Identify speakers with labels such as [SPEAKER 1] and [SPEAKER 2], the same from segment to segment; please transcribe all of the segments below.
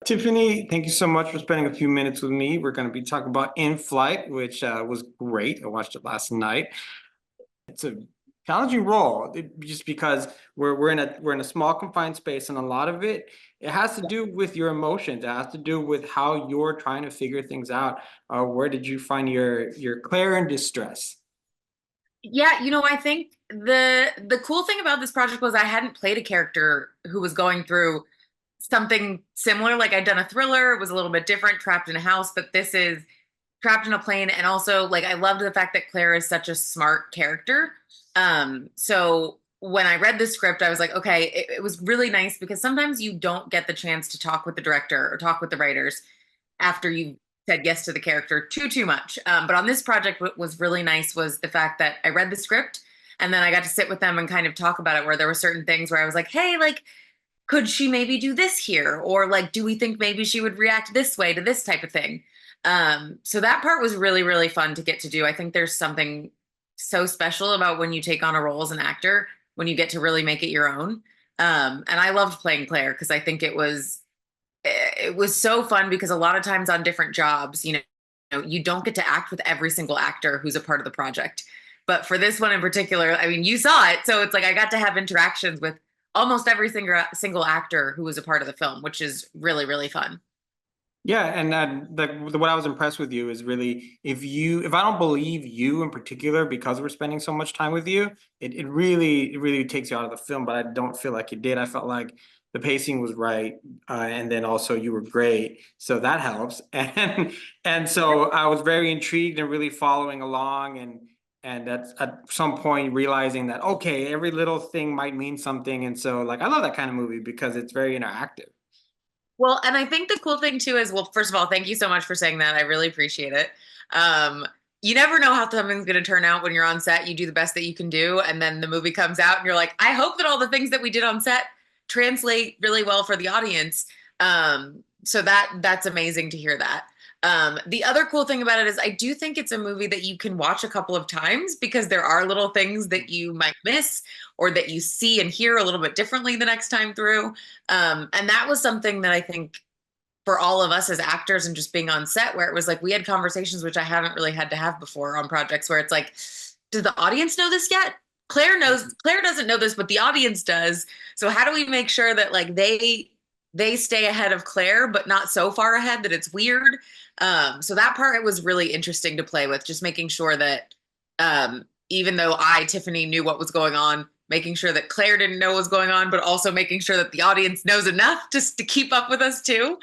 [SPEAKER 1] Tiffany, thank you so much for spending a few minutes with me. We're going to be talking about In Flight, which was great. I watched it last night. It's a challenging role just because we're in a small confined space, and a lot of it has to do with your emotions. It has to do with how you're trying to figure things out. Where did you find your Claire in distress?
[SPEAKER 2] Yeah, I think the cool thing about this project was I hadn't played a character who was going through something similar. Like I'd done a thriller, it was a little bit different, trapped in a house, but this is trapped in a plane. And also, like, I loved the fact that Claire is such a smart character. So when I read the script, I was like, okay, it was really nice because sometimes you don't get the chance to talk with the director or talk with the writers after you said yes to the character too much. But on this project, what was really nice was the fact that I read the script and then I got to sit with them and kind of talk about it, where there were certain things where I was like, hey, like, could she maybe do this here? Or like, do we think maybe she would react this way to this type of thing? So that part was really, really fun to get to do. I think there's something so special about when you take on a role as an actor, when you get to really make it your own. And I loved playing Claire because I think it was so fun because a lot of times on different jobs, you don't get to act with every single actor who's a part of the project. But for this one in particular, I mean, you saw it, so it's like I got to have interactions with almost every single actor who was a part of the film, which is really, really fun.
[SPEAKER 1] Yeah, and what I was impressed with you is really if I don't believe you in particular because we're spending so much time with you, it really takes you out of the film. But I don't feel like it did. I felt like the pacing was right, and then also you were great, so that helps. And so I was very intrigued and really following along, and at some point realizing that okay, every little thing might mean something, and so like I love that kind of movie because it's very interactive.
[SPEAKER 2] Well, and I think the cool thing too is, well, first of all, thank you so much for saying that. I really appreciate it. Um, you never know how something's going to turn out when you're on set. You do the best that you can do, and then the movie comes out, and you're like, I hope that all the things that we did on set translate really well for the audience. So that's amazing to hear that. The other cool thing about it is I do think it's a movie that you can watch a couple of times because there are little things that you might miss or that you see and hear a little bit differently the next time through. And that was something that I think for all of us as actors and just being on set, where it was like we had conversations which I haven't really had to have before on projects, where it's like, does the audience know this yet? Claire doesn't know this, but the audience does. So how do we make sure that like they stay ahead of Claire, but not so far ahead that it's weird? So that part it was really interesting to play with, just making sure that even though Tiffany, knew what was going on, making sure that Claire didn't know what was going on, but also making sure that the audience knows enough just to keep up with us too.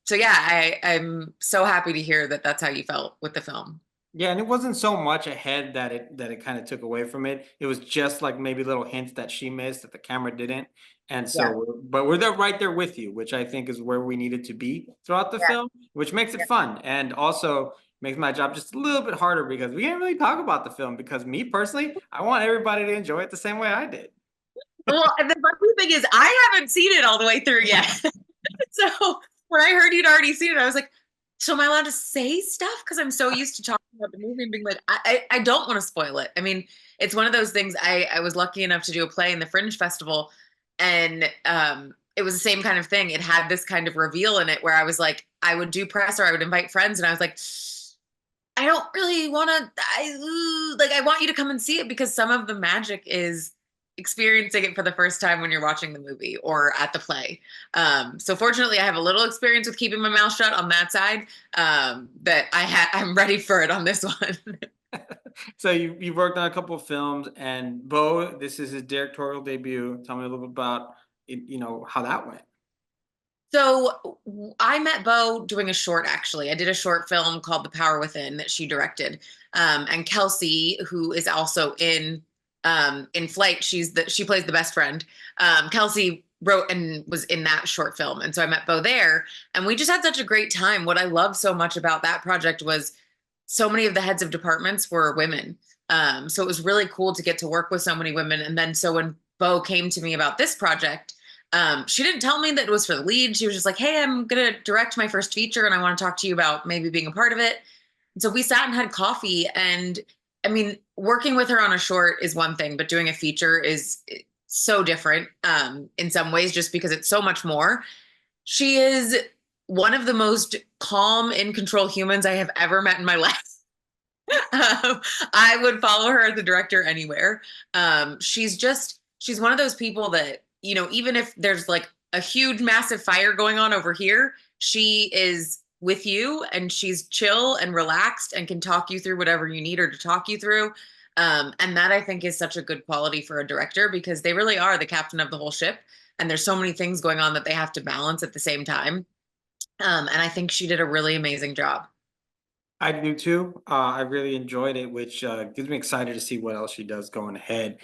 [SPEAKER 2] So yeah, I'm so happy to hear that that's how you felt with the film.
[SPEAKER 1] Yeah, and it wasn't so much ahead that it kind of took away from it. It was just like maybe little hints that she missed that the camera didn't. And so,
[SPEAKER 2] Yeah,
[SPEAKER 1] but we're there right there with you, which I think is where we needed to be throughout the
[SPEAKER 2] yeah,
[SPEAKER 1] film, which makes it
[SPEAKER 2] yeah.
[SPEAKER 1] fun and also makes my job just a little bit harder because we can't really talk about the film because me personally, I want everybody to enjoy it the same way I did.
[SPEAKER 2] Well, and the funny thing is, I haven't seen it all the way through yet. So when I heard you'd already seen it, I was like, so am I allowed to say stuff? Because I'm so used to talking about the movie and being like, I don't want to spoil it. I mean, it's one of those things. I was lucky enough to do a play in the Fringe Festival, and it was the same kind of thing. It had this kind of reveal in it where I was like, I would do press or I would invite friends, and I was like, I don't really want to. I want you to come and see it because some of the magic is experiencing it for the first time when you're watching the movie or at the play. So fortunately, I have a little experience with keeping my mouth shut on that side. That I'm ready for it on this one.
[SPEAKER 1] So you've worked on a couple of films, and Bo, this is his directorial debut. Tell me a little bit about how that went.
[SPEAKER 2] So I met Bo doing a short, actually. I did a short film called The Power Within that she directed. And Kelsey, who is also in Flight, she plays the best friend. Kelsey wrote and was in that short film. And so I met Bo there and we just had such a great time. What I love so much about that project was so many of the heads of departments were women. So it was really cool to get to work with so many women. And then so when Bo came to me about this project, she didn't tell me that it was for the lead. She was just like, hey, I'm going to direct my first feature and I want to talk to you about maybe being a part of it. And so we sat and had coffee. And I mean, working with her on a short is one thing, but doing a feature is so different in some ways, just because it's so much more. She is one of the most calm, in control humans I have ever met in my life. I would follow her as a director anywhere. She's one of those people that, even if there's like a huge, massive fire going on over here, she is with you and she's chill and relaxed and can talk you through whatever you need her to talk you through. And that I think is such a good quality for a director because they really are the captain of the whole ship. And there's so many things going on that they have to balance at the same time. And I think she did a really amazing job.
[SPEAKER 1] I do too. I really enjoyed it, which gets me excited to see what else she does going ahead.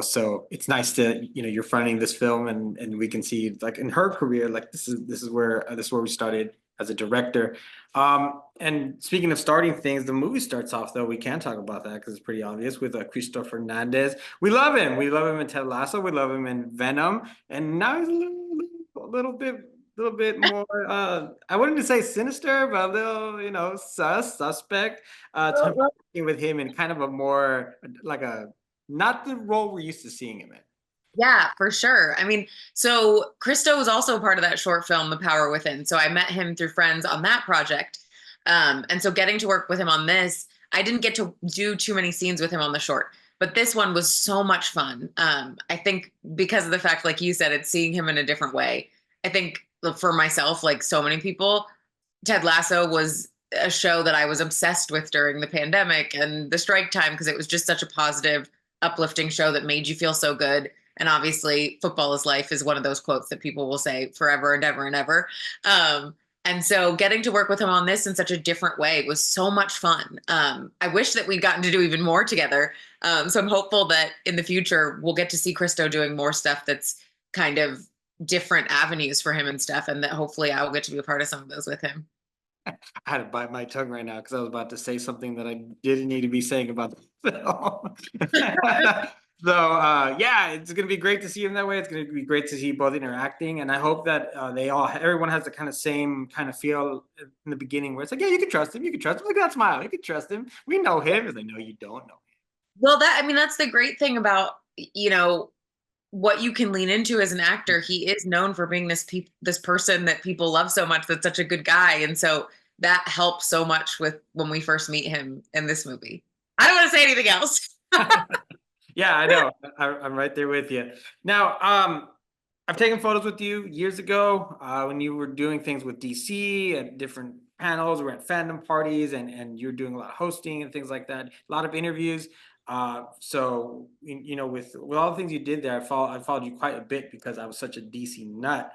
[SPEAKER 1] So it's nice to, you're fronting this film and we can see like in her career, like this is where we started as a director. And speaking of starting things, the movie starts off though. We can talk about that because it's pretty obvious with Christopher Fernandez. We love him. We love him in Ted Lasso. We love him in Venom, and now he's a little bit more I wouldn't say sinister, but a little, suspect. To working with him in kind of a more like a not the role we're used to seeing him in.
[SPEAKER 2] Yeah, for sure. I mean, so Christo was also part of that short film, The Power Within. So I met him through friends on that project. And so getting to work with him on this, I didn't get to do too many scenes with him on the short, but this one was so much fun. I think because of the fact, like you said, it's seeing him in a different way. I think for myself, like so many people, Ted Lasso was a show that I was obsessed with during the pandemic and the strike time because it was just such a positive, uplifting show that made you feel so good. And obviously, football is life is one of those quotes that people will say forever and ever and ever. And so getting to work with him on this in such a different way was so much fun. I wish that we'd gotten to do even more together. So I'm hopeful that in the future, we'll get to see Christo doing more stuff that's kind of different avenues for him and stuff. And that hopefully I'll get to be a part of some of those with him.
[SPEAKER 1] I had to bite my tongue right now because I was about to say something that I didn't need to be saying about the film. So yeah, it's gonna be great to see him that way. It's gonna be great to see both interacting, and I hope that everyone has the kind of same kind of feel in the beginning where it's like, yeah, you can trust him, you can trust him. Look at that smile, you can trust him. We know him, as I know you don't know
[SPEAKER 2] Well, I mean, that's the great thing about, what you can lean into as an actor. He is known for being this person that people love so much, that's such a good guy. And so that helps so much with when we first meet him in this movie. I don't want to say anything else.
[SPEAKER 1] him. Yeah, I know. I'm right there with you. Now, I've taken photos with you years ago when you were doing things with DC at different panels. We were at fandom parties, and you were doing a lot of hosting and things like that. A lot of interviews. So with all the things you did there, I followed you quite a bit because I was such a DC nut.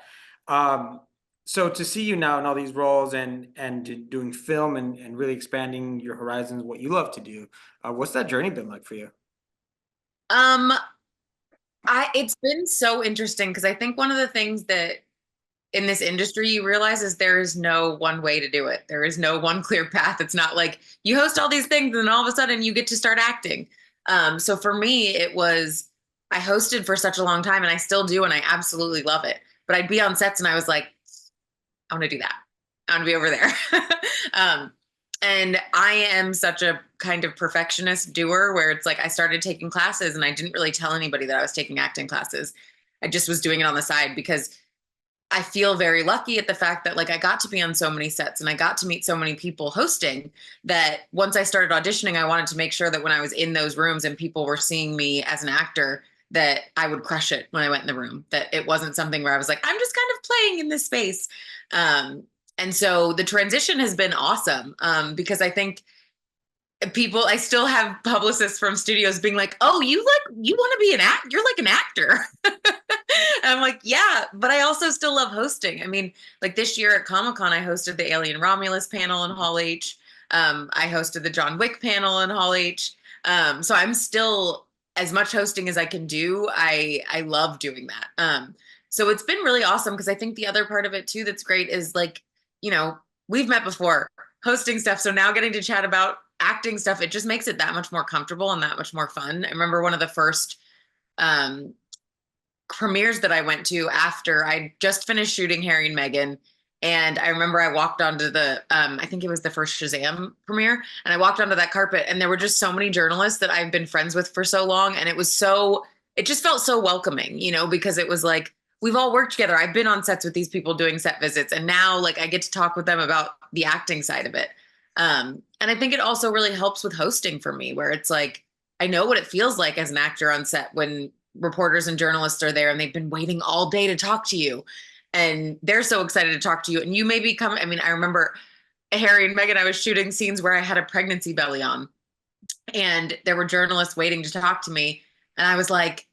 [SPEAKER 1] Um, so to see you now in all these roles and doing film and really expanding your horizons, what you love to do, what's that journey been like for you?
[SPEAKER 2] Um, it's been so interesting because I think one of the things that in this industry you realize is there is no one way to do it. There is no one clear path. It's not like you host all these things and all of a sudden you get to start acting. So for me, it was I hosted for such a long time and I still do, and I absolutely love it. But I'd be on sets and I was like, I want to do that. I want to be over there. um, and I am such a kind of perfectionist doer where it's like I started taking classes and I didn't really tell anybody that I was taking acting classes. I just was doing it on the side because I feel very lucky at the fact that like I got to be on so many sets and I got to meet so many people hosting that once I started auditioning, I wanted to make sure that when I was in those rooms and people were seeing me as an actor, that I would crush it when I went in the room, that it wasn't something where I was like, I'm just kind of playing in this space. Um, and so the transition has been awesome because I think I still have publicists from studios being like, oh, you want to be an act, you're like an actor. I'm like, yeah, but I also still love hosting. I mean, like this year at Comic-Con, I hosted the Alien Romulus panel in Hall H. I hosted the John Wick panel in Hall H. So I'm still as much hosting as I can do. I love doing that. So it's been really awesome because I think the other part of it too that's great is like, we've met before hosting stuff. So now getting to chat about acting stuff, it just makes it that much more comfortable and that much more fun. I remember one of the first um, premieres that I went to after I just finished shooting Harry and Meghan. And I remember I walked onto I think it was the first Shazam premiere, and I walked onto that carpet, and there were just so many journalists that I've been friends with for so long. And it just felt so welcoming, because it was like, we've all worked together. I've been on sets with these people doing set visits, and now like I get to talk with them about the acting side of it. And I think it also really helps with hosting for me, where it's like I know what it feels like as an actor on set when reporters and journalists are there and they've been waiting all day to talk to you, and they're so excited to talk to you, and you may become. I mean, I remember Harry and Meghan, I was shooting scenes where I had a pregnancy belly on, and there were journalists waiting to talk to me, and I was like,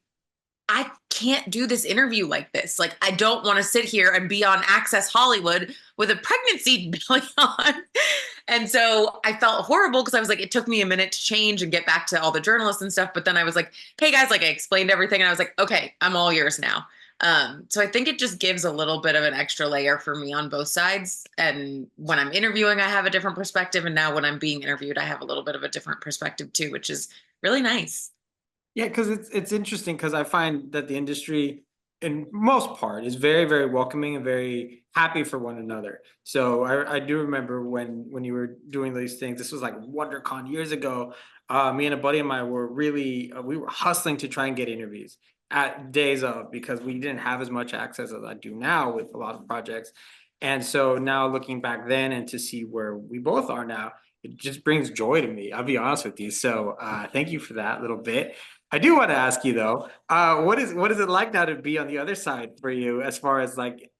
[SPEAKER 2] I can't do this interview like this. Like, I don't want to sit here and be on Access Hollywood with a pregnancy belly on. And so I felt horrible because I was like, it took me a minute to change and get back to all the journalists and stuff. But then I was like, hey guys, like I explained everything. And I was like, okay, I'm all yours now. So I think it just gives a little bit of an extra layer for me on both sides. And when I'm interviewing, I have a different perspective. And now when I'm being interviewed, I have a little bit of a different perspective too, which is really nice.
[SPEAKER 1] Yeah, because it's interesting because I find that the industry, in most part, is very, very welcoming and very happy for one another. So I do remember when you were doing these things. This was like WonderCon years ago. Me and a buddy of mine were really we were hustling to try and get interviews at days of, because we didn't have as much access as I do now with a lot of projects. And so now looking back then and to see where we both are now, it just brings joy to me. I'll be honest with you. So thank you for that little bit. I do want to ask you though, what is it like now to be on the other side for you as far as like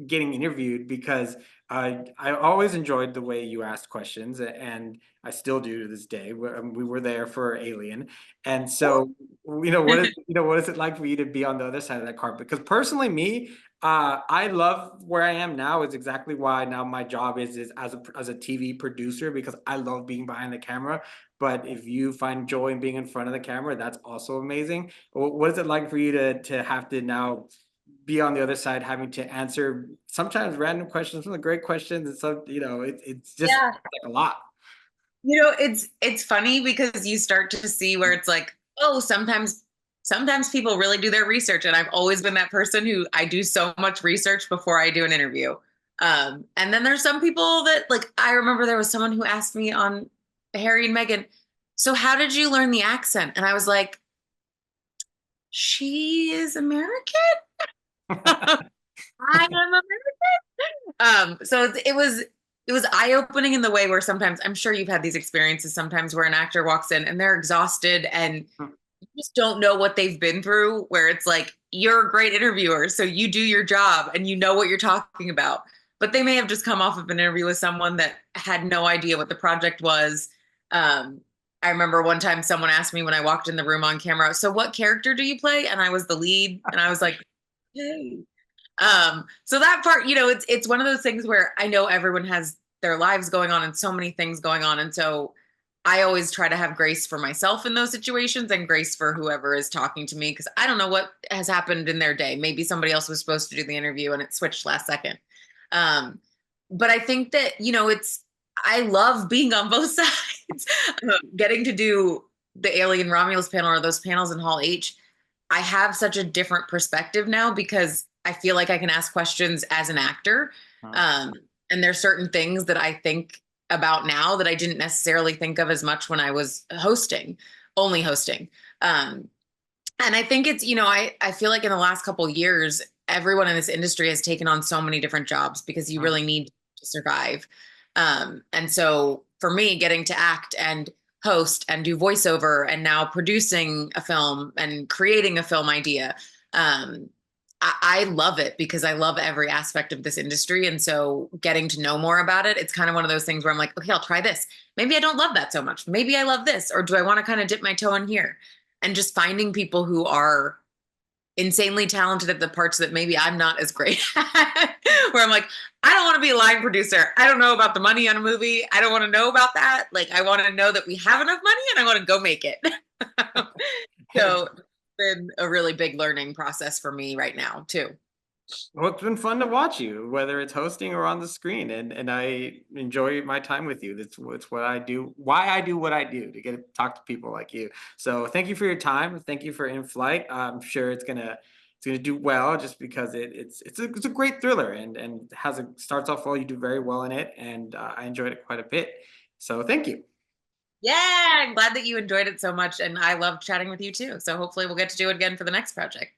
[SPEAKER 1] getting interviewed? Because I always enjoyed the way you asked questions, and I still do to this day. We were there for Alien, and so what is it like for you to be on the other side of that carpet? Because personally, me, I love where I am now. Is exactly why now my job is as a TV producer, because I love being behind the camera. But if you find joy in being in front of the camera, that's also amazing. What is it like for you to have to now be on the other side, having to answer sometimes random questions, some of the great questions, and some, it's just
[SPEAKER 2] Yeah.
[SPEAKER 1] like a lot.
[SPEAKER 2] It's funny because you start to see where it's like, oh, sometimes people really do their research, and I've always been that person who I do so much research before I do an interview. And then there's some people that like I remember there was someone who asked me on Harry and Meghan, so how did you learn the accent? And I was like, she is American. I am American. So it was eye-opening in the way where sometimes I'm sure you've had these experiences sometimes where an actor walks in and they're exhausted and you just don't know what they've been through, where it's like you're a great interviewer, so you do your job and you know what you're talking about. But they may have just come off of an interview with someone that had no idea what the project was. Um, I remember one time someone asked me when I walked in the room on camera, so what character do you play? And I was the lead, and I was like, hey. So that part, it's one of those things where I know everyone has their lives going on and so many things going on. And so I always try to have grace for myself in those situations and grace for whoever is talking to me because I don't know what has happened in their day. Maybe somebody else was supposed to do the interview and it switched last second. Um, but I think that, I love being on both sides. Getting to do the Alien Romulus panel or those panels in Hall H, I have such a different perspective now because I feel like I can ask questions as an actor. Um, and there's certain things that I think about now that I didn't necessarily think of as much when I was only hosting. Um, and I think it's, I feel like in the last couple of years, everyone in this industry has taken on so many different jobs because you really need to survive. And so for me, getting to act and host and do voiceover and now producing a film and creating a film idea, I love it because I love every aspect of this industry. And so getting to know more about it, it's kind of one of those things where I'm like, okay, I'll try this. Maybe I don't love that so much. Maybe I love this. Or do I want to kind of dip my toe in here? And just finding people who are insanely talented at the parts that maybe I'm not as great at, where I'm like, I don't want to be a line producer. I don't know about the money on a movie. I don't want to know about that. Like, I want to know that we have enough money and I want to go make it. So it's been a really big learning process for me right now too.
[SPEAKER 1] Well, it's been fun to watch you, whether it's hosting or on the screen, and I enjoy my time with you. That's what I do. Why I do what I do to get to talk to people like you. So thank you for your time. Thank you for In Flight. I'm sure it's gonna do well just because it's a great thriller and has a starts off well. You do very well in it, and I enjoyed it quite a bit. So thank you.
[SPEAKER 2] Yeah, I'm glad that you enjoyed it so much. And I love chatting with you too. So hopefully we'll get to do it again for the next project.